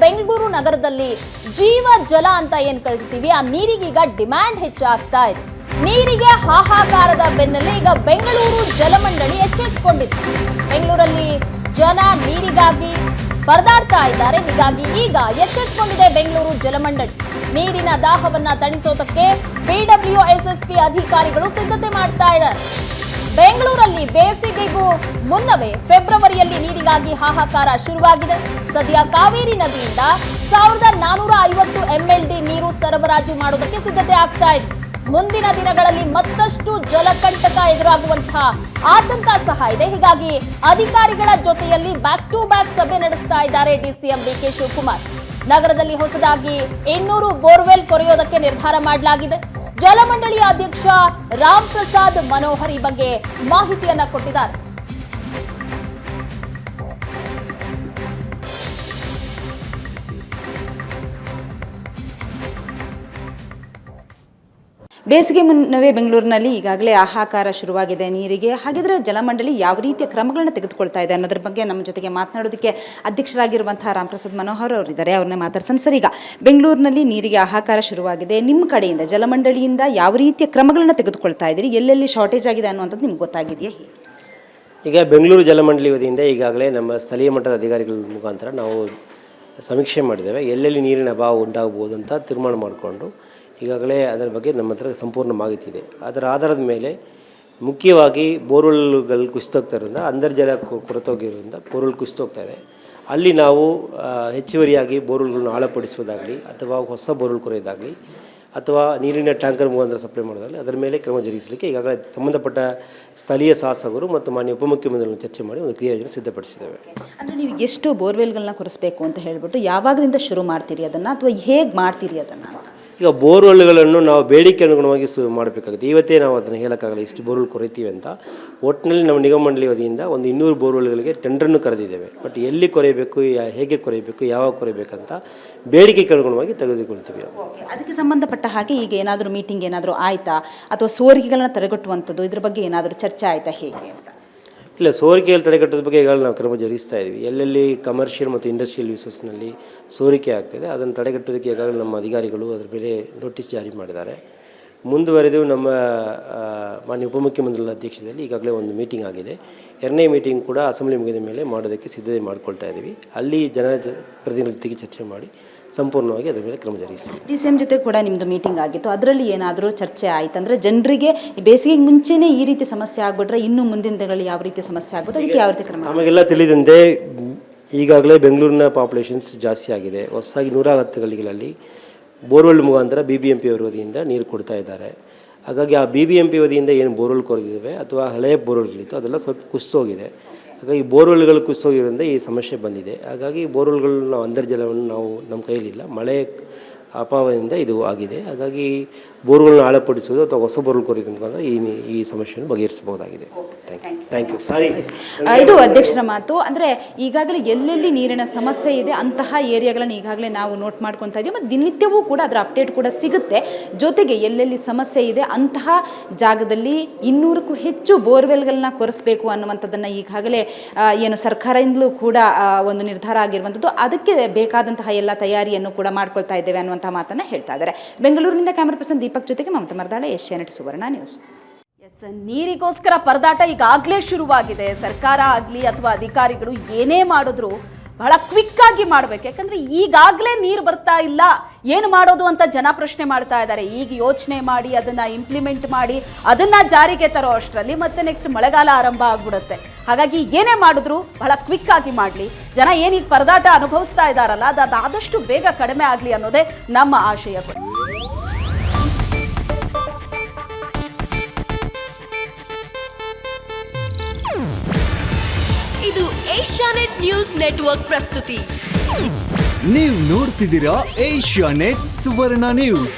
ಬೆಂಗಳೂರು ನಗರದಲ್ಲಿ ಜೀವ ಜಲ ಅಂತ ಏನ್ ಕರಿತೀವಿ ಆ ನೀರಿಗೀಗ ಡಿಮ್ಯಾಂಡ್ ಹೆಚ್ಚಾಗ್ತಾ ಇದೆ. ನೀರಿಗೆ ಹಾಹಾಕಾರದ ಬೆನ್ನಲ್ಲೇ ಈಗ ಬೆಂಗಳೂರು ಜಲಮಂಡಳಿ ಎಚ್ಚೆತ್ತುಕೊಂಡಿದೆ. ಬೆಂಗಳೂರಲ್ಲಿ ಜನ ನೀರಿಗಾಗಿ ಪರದಾಡ್ತಾ ಇದ್ದಾರೆ. ಹೀಗಾಗಿ ಈಗ ಎಚ್ಚೆತ್ತುಕೊಂಡಿದೆ ಬೆಂಗಳೂರು ಜಲಮಂಡಳಿ. ನೀರಿನ ದಾಹವನ್ನ ತಣಿಸೋದಕ್ಕೆ ಬಿಡಬ್ಲ್ಯೂಎಸ್ಎಸ್ಪಿ ಅಧಿಕಾರಿಗಳು ಸಿದ್ಧತೆ ಮಾಡ್ತಾ ಇದ್ದಾರೆ. ಬೆಂಗಳೂರಲ್ಲಿ ಬೇಸಿಗೆಗೂ ಮುನ್ನವೇ ಫೆಬ್ರವರಿಯಲ್ಲಿ ನೀರಿಗಾಗಿ ಹಾಹಾಕಾರ ಶುರುವಾಗಿದೆ. ಸದ್ಯ ಕಾವೇರಿ ನದಿಯಿಂದ 1450 MLD ನೀರು ಸರಬರಾಜು ಮಾಡೋದಕ್ಕೆ ಸಿದ್ಧತೆ ಆಗ್ತಾ ಇದೆ. ಮುಂದಿನ ದಿನಗಳಲ್ಲಿ ಮತ್ತಷ್ಟು ಜಲಕಂಟಕ ಎದುರಾಗುವಂತಹ ಆತಂಕ ಸಹ ಇದೆ. ಹೀಗಾಗಿ ಅಧಿಕಾರಿಗಳ ಜೊತೆಯಲ್ಲಿ ಬ್ಯಾಕ್ ಟು ಬ್ಯಾಕ್ ಸಭೆ ನಡೆಸ್ತಾ ಇದ್ದಾರೆ ಡಿಸಿಎಂ ಡಿಕೆ ಶಿವಕುಮಾರ್. ನಗರದಲ್ಲಿ ಹೊಸದಾಗಿ 200 ಬೋರ್ವೆಲ್ ಕೊರೆಯೋದಕ್ಕೆ ನಿರ್ಧಾರ ಮಾಡಲಾಗಿದೆ. ಜಲಮಂಡಳಿ ಅಧ್ಯಕ್ಷ ರಾಮ್ ಪ್ರಸಾದ್ ಮನೋಹರ್ ಈ ಬಗ್ಗೆ ಮಾಹಿತಿಯನ್ನ ಕೊಟ್ಟಿದ್ದಾರೆ. ಬೇಸಿಗೆ ಮುನ್ನವೇ ಬೆಂಗಳೂರಿನಲ್ಲಿ ಈಗಾಗಲೇ ಹಾಹಾಕಾರ ಶುರುವಾಗಿದೆ ನೀರಿಗೆ. ಹಾಗಿದ್ರೆ ಜಲಮಂಡಳಿ ಯಾವ ರೀತಿಯ ಕ್ರಮಗಳನ್ನು ತೆಗೆದುಕೊಳ್ತಾ ಇದೆ ಅನ್ನೋದ್ರ ಬಗ್ಗೆ ನಮ್ಮ ಜೊತೆಗೆ ಮಾತನಾಡೋದಕ್ಕೆ ಅಧ್ಯಕ್ಷರಾಗಿರುವಂತಹ ರಾಮ್ ಪ್ರಸಾದ್ ಮನೋಹರ್ ಅವರಿದ್ದಾರೆ. ಅವ್ರನ್ನ ಮಾತಾಡ್ಸೋಣ. ಸರ್, ಈಗ ಬೆಂಗಳೂರಿನಲ್ಲಿ ನೀರಿಗೆ ಹಾಹಾಕಾರ ಶುರುವಾಗಿದೆ. ನಿಮ್ಮ ಕಡೆಯಿಂದ ಜಲಮಂಡಳಿಯಿಂದ ಯಾವ ರೀತಿಯ ಕ್ರಮಗಳನ್ನು ತೆಗೆದುಕೊಳ್ತಾ ಇದ್ದೀರಿ? ಎಲ್ಲೆಲ್ಲಿ ಶಾರ್ಟೇಜ್ ಆಗಿದೆ ಅನ್ನುವಂಥದ್ದು ನಿಮ್ಗೆ ಗೊತ್ತಾಗಿದೆಯಾ? ಈಗ ಬೆಂಗಳೂರು ಜಲಮಂಡಳಿ ವತಿಯಿಂದ ಈಗಾಗಲೇ ನಮ್ಮ ಸ್ಥಳೀಯ ಮಟ್ಟದ ಅಧಿಕಾರಿಗಳ ಮುಖಾಂತರ ನಾವು ಸಮೀಕ್ಷೆ ಮಾಡಿದ್ದೇವೆ. ಎಲ್ಲೆಲ್ಲಿ ನೀರಿನ ಅಭಾವ ಉಂಟಾಗಬಹುದು ಅಂತ ತೀರ್ಮಾನ ಮಾಡಿಕೊಂಡು ಈಗಾಗಲೇ ಅದರ ಬಗ್ಗೆ ನಮ್ಮ ಹತ್ರ ಸಂಪೂರ್ಣ ಮಾಹಿತಿ ಇದೆ. ಅದರ ಆಧಾರದ ಮೇಲೆ ಮುಖ್ಯವಾಗಿ ಬೋರ್ವೆಲ್ಗಳು ಕುಸಿತೋಗ್ತಾ ಇರೋದ್ರಿಂದ ಅಂತರ್ಜಲ ಕೊರತೋಗಿರೋದ್ರಿಂದ ಬೋರ್ವೆಲ್ ಕುಸಿತೋಗ್ತಾ ಇದೆ. ಅಲ್ಲಿ ನಾವು ಹೆಚ್ಚುವರಿಯಾಗಿ ಬೋರ್ವೆಲ್ಗಳನ್ನು ಆಳಪಡಿಸುವುದಾಗಲಿ ಅಥವಾ ಹೊಸ ಬೋರ್ವೆಲ್ ಕೊರೆಯೋದಾಗಲಿ ಅಥವಾ ನೀರಿನ ಟ್ಯಾಂಕರ್ ಮುಖಾಂತರ ಸಪ್ಲೈ ಮಾಡೋದಾಗಲಿ ಅದರ ಮೇಲೆ ಕ್ರಮ ಜರುಗಿಸಲಿಕ್ಕೆ ಈಗಾಗಲೇ ಸಂಬಂಧಪಟ್ಟ ಸ್ಥಳೀಯ ಶಾಸಕರು ಮತ್ತು ಮಾನ್ಯ ಉಪಮುಖ್ಯಮಂತ್ರಿಗಳನ್ನು ಚರ್ಚೆ ಮಾಡಿ ಒಂದು ಕ್ರಿಯಾಯೋಜನೆ ಸಿದ್ಧಪಡಿಸಿದ್ದೇವೆ. ಅಂದರೆ ನೀವು ಎಷ್ಟು ಬೋರ್ವೆಲ್ಗಳನ್ನ ಕೊರೆಸಬೇಕು ಅಂತ ಹೇಳ್ಬಿಟ್ಟು ಯಾವಾಗದಿಂದ ಶುರು ಮಾಡ್ತೀರಿ ಅದನ್ನು, ಅಥವಾ ಹೇಗೆ ಮಾಡ್ತೀರಿ ಅದನ್ನು? ಈಗ ಬೋರ್ವೆಲ್ಗಳನ್ನು ನಾವು ಬೇಡಿಕೆ ಅನುಗುಣವಾಗಿ ಮಾಡಬೇಕಾಗುತ್ತೆ. ಇವತ್ತೇ ನಾವು ಅದನ್ನು ಹೇಳೋಕ್ಕಾಗಲ್ಲ ಇಷ್ಟು ಬೋರ್ವೆಲ್ ಕೊರೆಯುತ್ತೀವಿ ಅಂತ. ಒಟ್ಟಿನಲ್ಲಿ ನಮ್ಮ ನಿಗಮ ಮಂಡಳಿ ವತಿಯಿಂದ ಒಂದು 200 ಬೋರ್ವೆಲ್ಗಳಿಗೆ ಟೆಂಡರನ್ನು ಕರೆದಿದ್ದೇವೆ. ಬಟ್ ಎಲ್ಲಿ ಕೊರೆಯಬೇಕು, ಹೇಗೆ ಕೊರೆಯಬೇಕು, ಯಾವಾಗ ಕೊರೆಯಬೇಕಂತ ಬೇಡಿಕೆಗೆ ಅನುಗುಣವಾಗಿ ತೆಗೆದುಕೊಳ್ತೀವಿ. ಅದಕ್ಕೆ ಸಂಬಂಧಪಟ್ಟ ಹಾಗೆ ಈಗ ಏನಾದರೂ ಮೀಟಿಂಗ್ ಏನಾದರೂ ಆಯಿತಾ, ಅಥವಾ ಸೋರಿಕೆಗಳನ್ನ ತಡೆಗಟ್ಟುವಂಥದ್ದು ಇದ್ರ ಬಗ್ಗೆ ಏನಾದರೂ ಚರ್ಚೆ ಆಯಿತಾ, ಹೇಗೆ ಅಂತ? ಇಲ್ಲ, ಸೋರಿಕೆಯಲ್ಲಿ ತಡೆಗಟ್ಟೋದ ಬಗ್ಗೆ ಈಗಾಗಲೇ ನಾವು ಕ್ರಮ ಜರುಗಿಸ್ತಾ ಇದ್ದೀವಿ. ಎಲ್ಲೆಲ್ಲಿ ಕಮರ್ಷಿಯಲ್ ಮತ್ತು ಇಂಡಸ್ಟ್ರಿಯಲ್ ಯೂಸಸ್ನಲ್ಲಿ ಸೋರಿಕೆ ಆಗ್ತಿದೆ ಅದನ್ನು ತಡೆಗಟ್ಟೋದಕ್ಕೆ ಈಗಾಗಲೇ ನಮ್ಮ ಅಧಿಕಾರಿಗಳು ಅದರ ಮೇಲೆ ನೋಟಿಸ್ ಜಾರಿ ಮಾಡಿದ್ದಾರೆ. ಮುಂದುವರೆದು ನಮ್ಮ ಮಾನ್ಯ ಉಪಮುಖ್ಯಮಂತ್ರಿಗಳ ಅಧ್ಯಕ್ಷತೆಯಲ್ಲಿ ಈಗಾಗಲೇ ಒಂದು ಮೀಟಿಂಗ್ ಆಗಿದೆ. 2ನೇ ಮೀಟಿಂಗ್ ಕೂಡ ಅಸೆಂಬ್ಲಿ ಮುಗಿದ ಮೇಲೆ ಮಾಡೋದಕ್ಕೆ ಸಿದ್ಧತೆ ಮಾಡ್ಕೊಳ್ತಾ ಇದ್ದೀವಿ. ಅಲ್ಲಿ ಪ್ರತಿನಿಧಿಗೆ ಚರ್ಚೆ ಮಾಡಿ ಸಂಪೂರ್ಣವಾಗಿ ಅದರ ಮೇಲೆ ಕ್ರಮ ಜರುಗಿಸ್ತೀವಿ. ಡಿಸಿಎಂ ಜೊತೆ ಕೂಡ ನಿಮ್ಮದು ಮೀಟಿಂಗ್ ಆಗಿತ್ತು. ಅದರಲ್ಲಿ ಏನಾದರೂ ಚರ್ಚೆ ಆಯಿತು ಅಂದರೆ ಜನರಿಗೆ ಬೇಸಿಗೆಗೆ ಮುಂಚೆನೇ ಈ ರೀತಿ ಸಮಸ್ಯೆ ಆಗಿಬಿಟ್ರೆ ಇನ್ನು ಮುಂದಿನ ದಿನಗಳಲ್ಲಿ ಯಾವ ರೀತಿ ಸಮಸ್ಯೆ ಆಗುತ್ತೆ, ಅದಕ್ಕೆ ಯಾವ ರೀತಿ ಕ್ರಮ? ನಮಗೆಲ್ಲ ತಿಳಿದಂತೆ ಈಗಾಗಲೇ ಬೆಂಗಳೂರಿನ ಪಾಪ್ಯುಲೇಷನ್ಸ್ ಜಾಸ್ತಿ ಆಗಿದೆ. ಹೊಸದಾಗಿ 110 ಗಲ್ಲಿಗಳಲ್ಲಿ ಬೋರ್ವೆಲ್ ಮುಖಾಂತರ BBMP ಅವರ ವತಿಯಿಂದ ನೀರು ಕೊಡ್ತಾ ಇದ್ದಾರೆ. ಹಾಗಾಗಿ ಆ BBMP ವತಿಯಿಂದ ಏನು ಬೋರ್ವೆಲ್ ಕೊರೆದಿದ್ದಾವೆ ಅಥವಾ ಹಳೆಯ ಬೋರ್ವೆಲ್ಗಳಿತ್ತು ಅದೆಲ್ಲ ಸ್ವಲ್ಪ ಕುಸಿತೋಗಿದೆ. ಹಾಗಾಗಿ ಬೋರ್ವೆಲ್ಗಳು ಕುಸಿತೋಗಿರೋದ್ರಿಂದ ಈ ಸಮಸ್ಯೆ ಬಂದಿದೆ. ಹಾಗಾಗಿ ಬೋರ್ವೆಲ್ಗಳು ನಾವು ಅಂತರ್ಜಲವನ್ನು ನಾವು ನಮ್ಮ ಕೈಲಿಲ್ಲ, ಮಳೆ ಅಭಾವದಿಂದ ಇದು ಆಗಿದೆ. ಹಾಗಾಗಿ ಬೋರ್ವೆಲ್ನ ಆಳಪಡಿಸೋದು ಅಥವಾ ಹೊಸ ಬೋರ್ವೆಲ್ ಕೊರೆಯೋದು ಮುಖಾಂತರ ಈ ಸಮಸ್ಯೆಯನ್ನು ಬಗೆಹರಿಸಬಹುದಾಗಿದೆ. Thank you. ಸಾರಿ, ಇದು ಅಧ್ಯಕ್ಷರ ಮಾತು. ಅಂದರೆ ಈಗಾಗಲೇ ಎಲ್ಲೆಲ್ಲಿ ನೀರಿನ ಸಮಸ್ಯೆ ಇದೆ ಅಂತಹ ಏರಿಯಾಗಳನ್ನು ಈಗಾಗಲೇ ನಾವು ನೋಟ್ ಮಾಡ್ಕೊತಾ ಇದ್ದೀವಿ. ಮತ್ತು ದಿನನಿತ್ಯವೂ ಕೂಡ ಅದರ ಅಪ್ಡೇಟ್ ಕೂಡ ಸಿಗುತ್ತೆ. ಜೊತೆಗೆ ಎಲ್ಲೆಲ್ಲಿ ಸಮಸ್ಯೆ ಇದೆ ಅಂತಹ ಜಾಗದಲ್ಲಿ 200ಕ್ಕೂ ಹೆಚ್ಚು ಬೋರ್ವೆಲ್ಗಳನ್ನ ಕೊರೆಸಬೇಕು ಅನ್ನುವಂಥದ್ದನ್ನು ಈಗಾಗಲೇ ಏನು ಸರ್ಕಾರದಿಂದಲೂ ಕೂಡ ಒಂದು ನಿರ್ಧಾರ ಆಗಿರುವಂಥದ್ದು. ಅದಕ್ಕೆ ಬೇಕಾದಂತಹ ಎಲ್ಲ ತಯಾರಿಯನ್ನು ಕೂಡ ಮಾಡ್ಕೊಳ್ತಾ ಇದ್ದೇವೆ ಅನ್ನುವಂಥ ಮಾತನ್ನು ಹೇಳ್ತಾ ಇದ್ದಾರೆ. ಬೆಂಗಳೂರಿನಿಂದ ಕ್ಯಾಮರಾ ಪರ್ಸನ್ ದೀಪಕ್ ಜೊತೆಗೆ ಮಮತಾ ಮರದಾಳೆ, ಏಷ್ಯಾನೆಟ್ ಸುವರ್ಣ ನ್ಯೂಸ್. ನೀರಿಗೋಸ್ಕರ ಪರದಾಟ ಈಗಾಗಲೇ ಶುರುವಾಗಿದೆ. ಸರ್ಕಾರ ಆಗಲಿ ಅಥವಾ ಅಧಿಕಾರಿಗಳು ಏನೇ ಮಾಡಿದ್ರು ಬಹಳ ಕ್ವಿಕ್ ಆಗಿ ಮಾಡಬೇಕು. ಯಾಕಂದ್ರೆ ಈಗಾಗಲೇ ನೀರು ಬರ್ತಾ ಇಲ್ಲ, ಏನು ಮಾಡೋದು ಅಂತ ಜನ ಪ್ರಶ್ನೆ ಮಾಡ್ತಾ ಇದ್ದಾರೆ. ಈಗ ಯೋಚನೆ ಮಾಡಿ ಅದನ್ನ ಇಂಪ್ಲಿಮೆಂಟ್ ಮಾಡಿ ಅದನ್ನ ಜಾರಿಗೆ ತರೋ ಅಷ್ಟರಲ್ಲಿ ಮತ್ತೆ ನೆಕ್ಸ್ಟ್ ಮಳೆಗಾಲ ಆರಂಭ ಆಗ್ಬಿಡುತ್ತೆ. ಹಾಗಾಗಿ ಏನೇ ಮಾಡಿದ್ರು ಬಹಳ ಕ್ವಿಕ್ ಆಗಿ ಮಾಡಲಿ. ಜನ ಏನೀಗ ಪರದಾಟ ಅನುಭವಿಸ್ತಾ ಇದ್ದಾರಲ್ಲ ಅದು ಆದಷ್ಟು ಬೇಗ ಕಡಿಮೆ ಆಗಲಿ ಅನ್ನೋದೇ ನಮ್ಮ ಆಶಯ. ಇದು ಏಷ್ಯಾನೆಟ್ ನ್ಯೂಸ್ ನೆಟ್ವರ್ಕ್ ಪ್ರಸ್ತುತಿ. ನೀವು ನೋಡ್ತಿದ್ದೀರಾ ಏಷ್ಯಾನೆಟ್ ಸುವರ್ಣ ನ್ಯೂಸ್.